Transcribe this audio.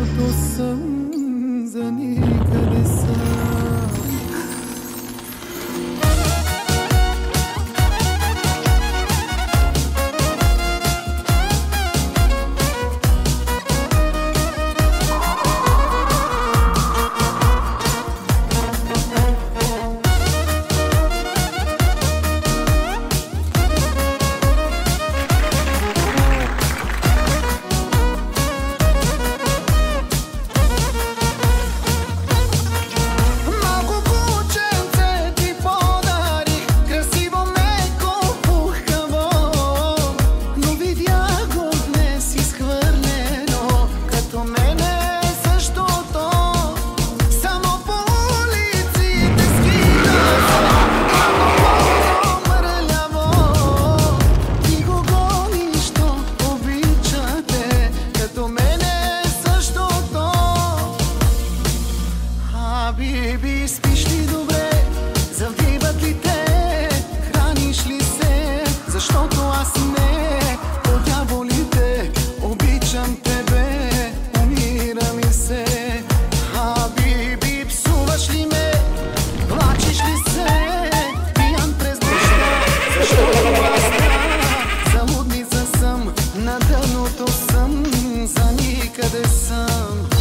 дъното съм, за никъде съм. Биби, спиш ли добре? Завиват ли те? Храниш ли се? Защото аз не. От дяволите обичам тебе, умира ми се. Биби, псуваш ли ме? Плачеш ли се? Пиян през нощта, защото аз за лудница съм, на дъното съм, за никъде съм.